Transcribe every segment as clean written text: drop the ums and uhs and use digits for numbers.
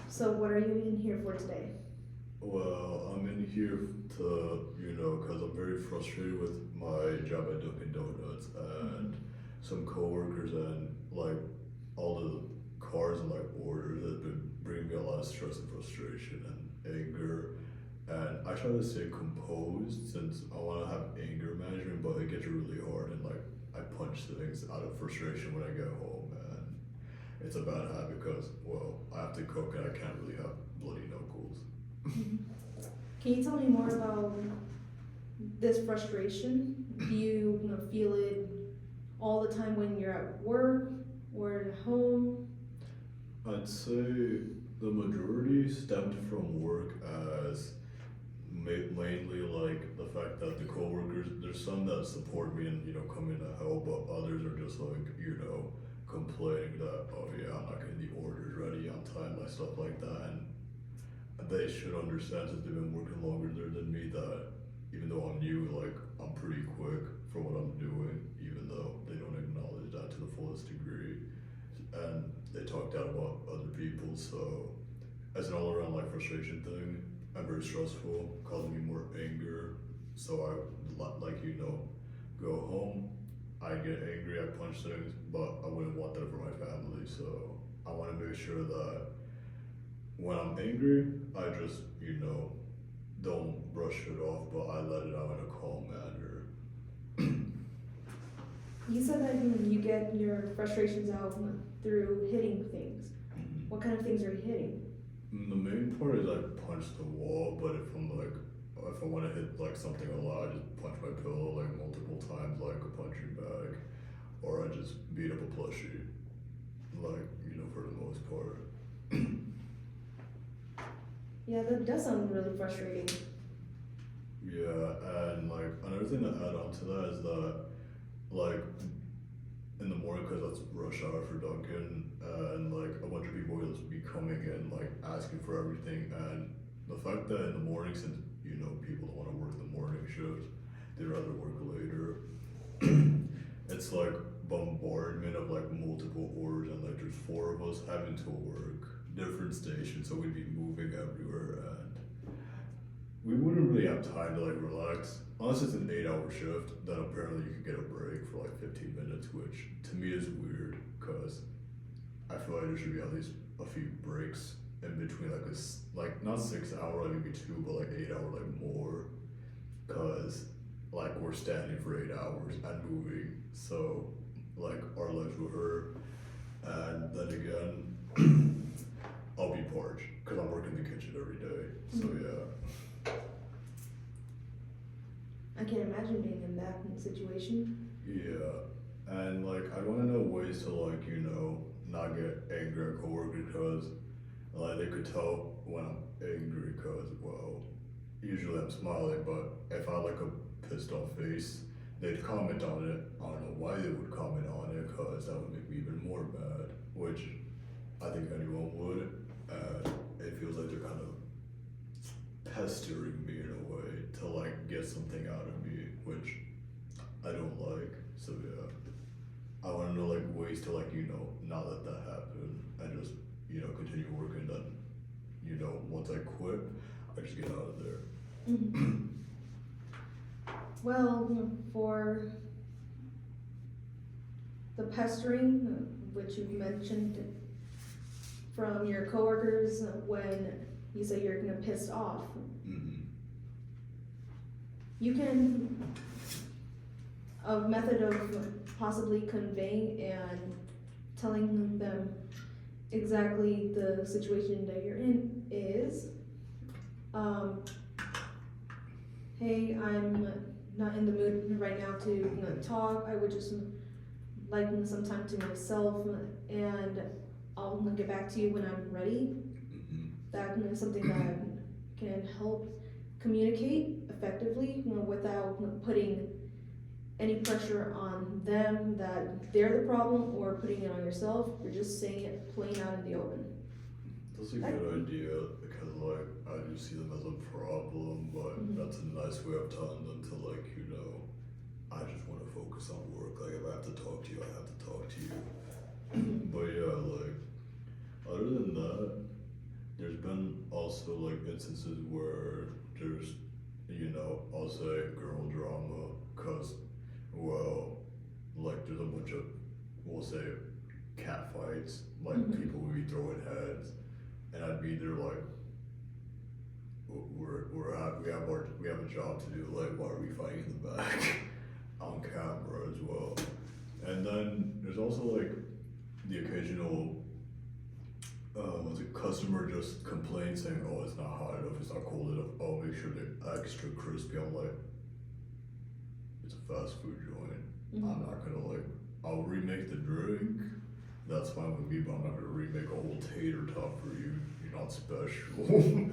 so what are you in here for today? Well, I'm in here to, because I'm very frustrated with my job at Dunkin' Donuts and some coworkers and like all the cars and like orders have been bringing me a lot of stress and frustration and anger. And I try to stay composed since I want to have anger management, but it gets really hard and like I punch things out of frustration when I get home. And it's a bad habit because, well, I have to cook and I can't really have bloody knuckles. Mhm. Can you tell me more about this frustration? Do you feel it all the time when you're at work or at home? I'd say the majority stemmed from work as mainly like the fact that the coworkers, there's some that support me and come in to help, but others are just like complaining that, oh yeah, I'm not getting the orders ready on time, like stuff like that. And they should understand since they've been working longer there than me that even though I'm new, like I'm pretty quick for what I'm doing, even though they don't acknowledge that to the fullest degree. And they talk down about other people, so as an all around like frustration thing, I'm very stressful, causing me more anger. So I like go home, I get angry, I punch things, but I wouldn't want that for my family. So I want to make sure that when I'm angry, I just, don't brush it off, but I let it out in a calm manner. You said that you get your frustrations out through hitting things. What kind of things are you hitting? The main part is I punch the wall, but if I want to hit like something a lot, I just punch my pillow like multiple times, like a punching bag, or I just beat up a plushie, like, for the most part. Yeah, that does sound really frustrating. Yeah, and like another thing to add on to that is that like in the morning, because that's rush hour for Dunkin', and like a bunch of people will just be coming in like asking for everything, and the fact that in the morning, since people don't want to work the morning shift, they'd rather work later. It's like bombardment of like multiple orders, and like there's four of us having to work different stations, so we'd be moving everywhere, and we wouldn't really have time to like relax unless it's an 8 hour shift. Then apparently you could get a break for like 15 minutes, which to me is weird because I feel like there should be at least a few breaks in between, like like not 6 hour, like maybe two, but like 8 hour, like more, because like we're standing for 8 hours and moving, so like our legs will hurt, and then again, I'll be parched because I'm working in the kitchen every day. So yeah. I can't imagine being in that situation. Yeah, and like I want to know ways to like not get angry at coworkers because like they could tell when I'm angry because, well, usually I'm smiling, but if I like a pissed off face, they'd comment on it. I don't know why they would comment on it because that would make me even more mad, which I think anyone would. And it feels like they're kind of pestering me in a way to like get something out of me, which I don't like. So yeah, I want to know like ways to like not let that happen and just continue working. Then once I quit, I just get out of there. Mhm. Well, for the pestering, which you mentioned from your coworkers when you say you're pissed off, Mm-hmm. you can, a method of possibly conveying and telling them exactly the situation that you're in is, hey, I'm not in the mood right now to talk. I would just like some time to myself, and I'll get back to you when I'm ready. Mm-hmm. That is something that can help communicate effectively without putting any pressure on them that they're the problem or putting it on yourself. You're just saying it plain out in the open. That's a good idea because like I do see them as a problem, but that's a nice way of telling them to like I just want to focus on work. Like if I have to talk to you, I have to talk to you. But yeah, like other than that, been also like instances where there's, I'll say girl drama, cause, well, like there's a bunch of, we'll say, cat fights, like people would be throwing heads, and I'd be there like, we have a job to do, like why are we fighting in the back on camera as well. And then there's also like the occasional was it customer just complains saying, oh, it's not hot enough, it's not cold enough, oh, make sure they're extra crispy. I'm like, it's a fast food joint. I'm not gonna like, I'll remake the drink, that's fine with me, but I'm not gonna remake a whole tater top for you. You're not special.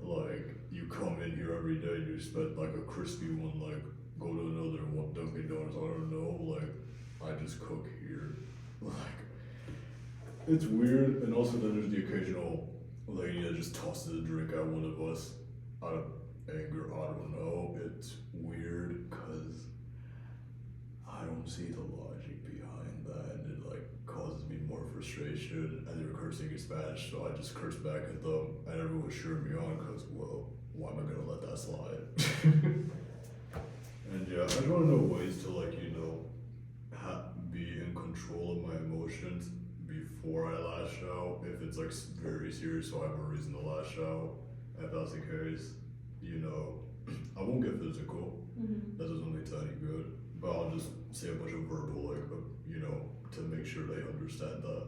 Like, you come in here every day and you expect like a crispy one, like go to another one, Dunkin' Donuts, I don't know, like I just cook here. Like, it's weird. And also then there's the occasional lady that just tosses a drink at one of us out of anger, I don't know. It's weird because I don't see the logic behind that, and it like causes me more frustration, and they're cursing in Spanish, so I just curse back at them, and everyone was cheering me on because, well, why am I gonna let that slide? And yeah, I just want to know ways to like, be in control of my emotions before I lash out. If it's like very serious, so I have a reason to lash out. If that's the case, I won't get physical. That doesn't lead to any good. But I'll just say a bunch of verbal, like, to make sure they understand that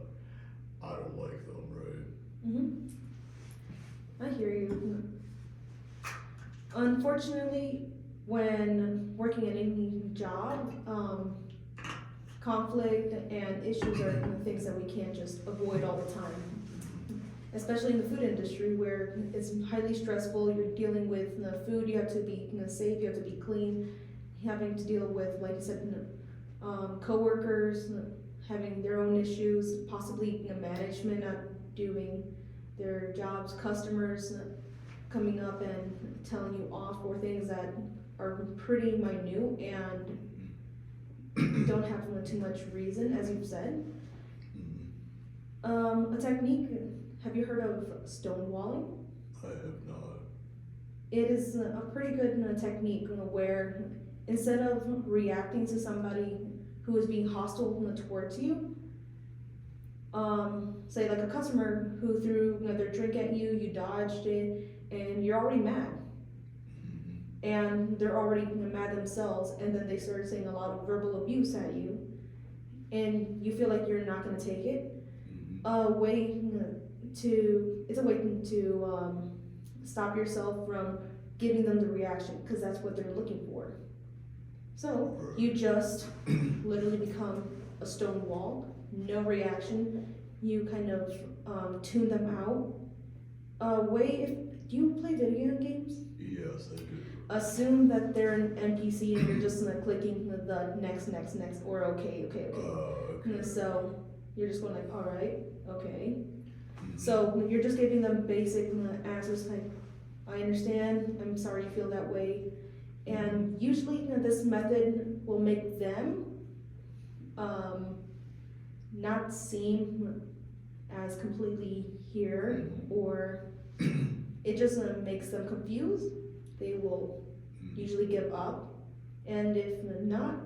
I don't like them, right? I hear you. Unfortunately, when working at any job, conflict and issues are things that we can't just avoid all the time. Especially in the food industry where it's highly stressful, you're dealing with the food, you have to be safe, you have to be clean, having to deal with, like you said, co-workers having their own issues, possibly management not doing their jobs, customers coming up and telling you off for things that are pretty minute and don't have too much reason, as you've said. A technique, have you heard of stonewalling? I have not. It is a pretty good technique where instead of reacting to somebody who is being hostile towards you, say like a customer who threw their drink at you, you dodged it, and you're already mad. And they're already mad themselves, and then they start saying a lot of verbal abuse at you, and you feel like you're not going to take it. It's a way to stop yourself from giving them the reaction, because that's what they're looking for. So you just literally become a stone wall, no reaction. You kind of tune them out. Do you play video games? Yes, I do. Assume that they're an NPC and you're just clicking the next, or okay. Okay. So you're just going like, all right, okay. So you're just giving them basic answers like, I understand, I'm sorry you feel that way. And usually this method will make them not seem as completely here, or it just makes them confused. They will usually give up, and if not,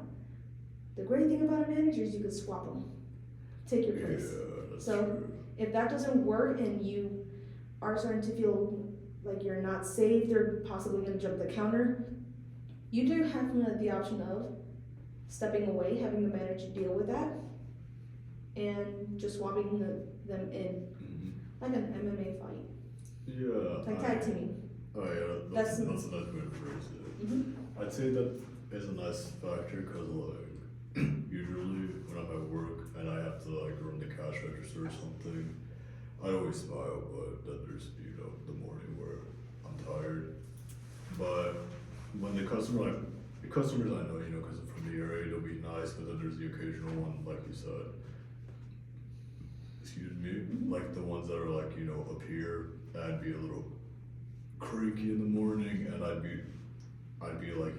the great thing about a manager is you can swap them, take your place. Yeah, that's So true. if that doesn't work and you are starting to feel like you're not safe, they're possibly going to jump the counter, you do have the option of stepping away, having the manager deal with that, and just swapping them in, like an MMA fight, Yeah. like tag teaming. Oh yeah, that's a nice way to phrase it. I'd say that is a nice factor because like usually when I'm at work and I have to like run the cash register or something, I always smile, but then there's the morning where I'm tired. But when the customers I know, because from the area they'll be nice, but then there's the occasional one, like you said. Excuse me, like the ones that are like up here, I'd be a little cranky in the morning, and I'd be like,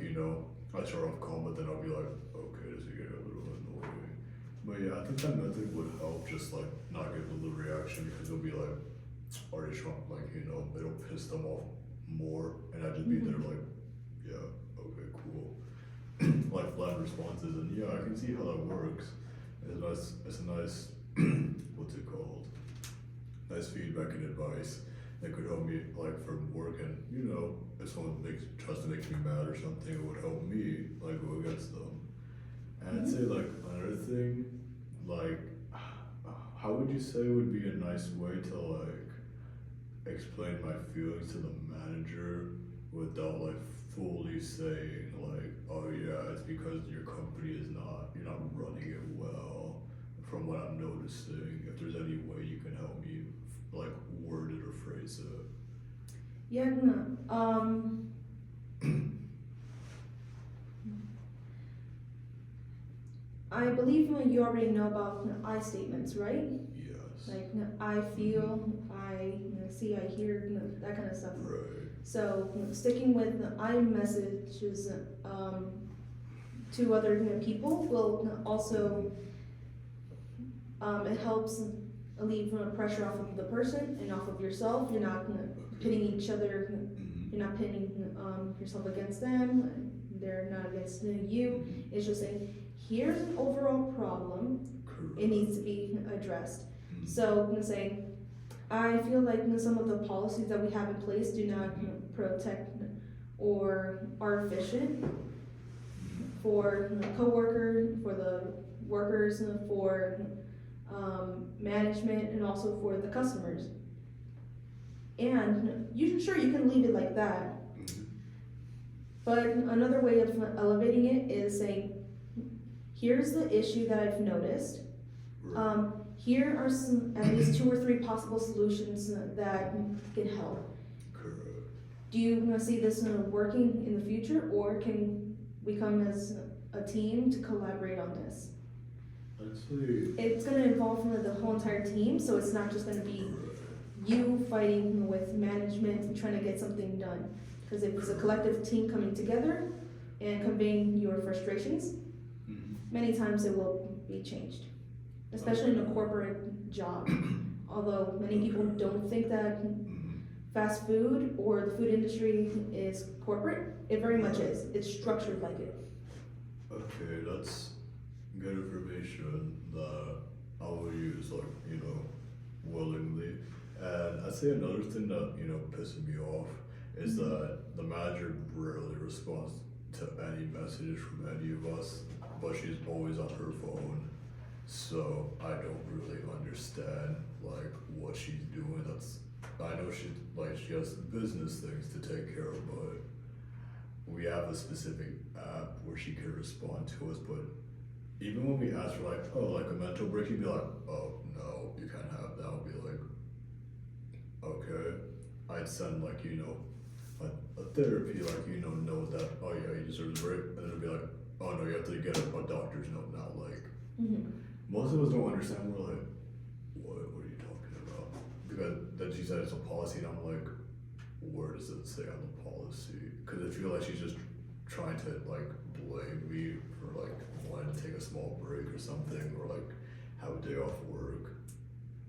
I start off calm, but then I'll be like, okay, this is getting a little annoying. But yeah, I think that method would help, just like not give a little reaction, because they'll be like, already trying, like, it'll piss them off more, and I just be there like, yeah, okay, cool. Like flat responses, and yeah, I can see how that works. It's a nice, what's it called? Nice feedback and advice that could help me, like, from work, and if someone tries to make me mad or something, it would help me, like, go against them. And I'd say, like, another thing, like, how would you say would be a nice way to, like, explain my feelings to the manager without, like, fully saying, like, oh yeah, it's because your company you're not running it well, from what I'm noticing. If there's any way you can help me, like, word it or phrase it. Yeah, no, I believe you already know about I statements, right? Yes. Like, I feel, I see, I hear, that kind of stuff. Right. So, sticking with I messages to other people will also, it helps alleviate pressure off of the person and off of yourself. You're not pitting each other, you're not pitting yourself against them, they're not against you. It's just saying, here's an overall problem, Correct. it needs to be addressed. So, I'm gonna say, I feel like some of the policies that we have in place do not protect or are efficient for the coworker, for the workers, for management, and also for the customers. And sure, you can leave it like that. But another way of elevating it is saying, here's the issue that I've noticed. Here are at least 2 or 3 possible solutions that can help. Correct. Do you see this working in the future, or can we come as a team to collaborate on this? I'd say It's going to involve the whole entire team, so it's not just going to be you fighting with management and trying to get something done. Because if it's a collective team coming together and conveying your frustrations, many times it will be changed. Especially in a corporate job. Although many people don't think that fast food or the food industry is corporate, it very much is. It's structured like it. Okay, that's good information that I will use, like, willingly. And I'd say another thing that, pisses me off is that the manager rarely responds to any message from any of us, but she's always on her phone. So I don't really understand, like, what she's doing. I know she has business things to take care of, but we have a specific app where she can respond to us. But even when we ask for, like, like a mental break, she'd be like, oh no, you can't have that. I'll be like, okay. I'd send, like, a therapy, like, note that, oh yeah, you deserve a break, and then it'd be like, oh no, you have to get a doctor's note now. Like, most of us don't understand. We're like, what are you talking about? Because then she said it's a policy, and I'm like, where does it say on the policy? Because I feel like she's just trying to, like, blame me for, like, wanting to take a small break or something, or, like, have a day off work.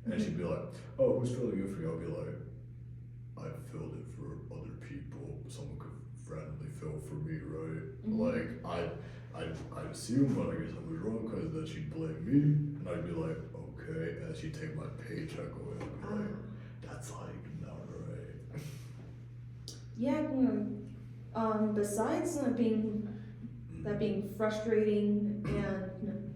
And she'd be like, oh, who's filling in for you? I'll be like, I filled it for other people. Someone could randomly fill for me, right? Like, I'd assume, but I guess I was wrong, because then she'd blame me, and I'd be like, okay, and she'd take my paycheck away, and I'd be like, that's, like, not right. Yeah, besides being frustrating and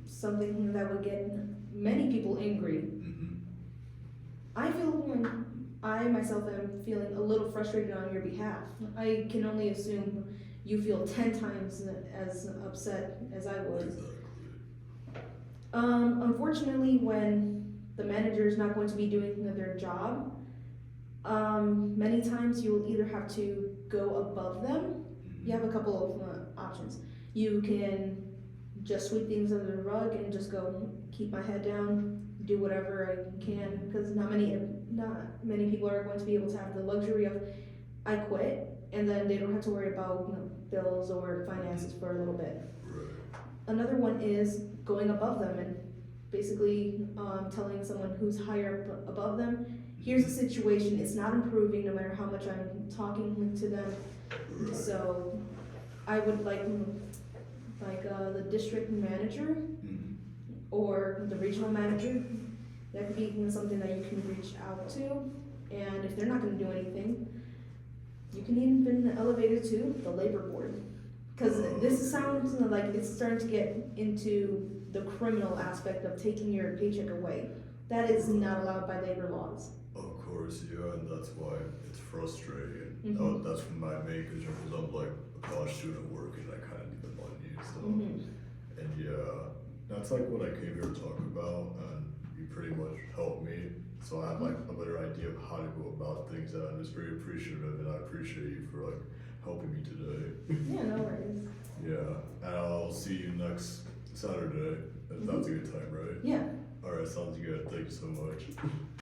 something that would get many people angry, I feel I myself am feeling a little frustrated on your behalf. I can only assume you feel 10 times as upset as I would. Exactly. Unfortunately, when the manager is not going to be doing their job, many times you will either have to go above them. You have a couple of options. You can just sweep things under the rug and just go, keep my head down, do whatever I can, because not many people are going to be able to have the luxury of, I quit, and then they don't have to worry about bills or finances for a little bit. Right. Another one is going above them and basically telling someone who's higher up above them, here's the situation, it's not improving no matter how much I'm talking to them. Right. So I would like the district manager Mhm. or the regional manager, that could be something that you can reach out to. And if they're not gonna do anything, you can even elevate it to the labor board. Cause this sounds like it's starting to get into the criminal aspect of taking your paycheck away. That is not allowed by labor laws. Of course, yeah, and that's why it's frustrating. Mhm. That's my main concern because I'm like a college student working, I kind of need the money and stuff. Mhm. And yeah, that's like what I came here to talk about, and you pretty much helped me. So I have like a better idea of how to go about things, and I'm just very appreciative, and I appreciate you for like helping me today. Yeah, no worries. Yeah, and I'll see you next Saturday, if that's a good time, right? Yeah. Alright, sounds good, thank you so much.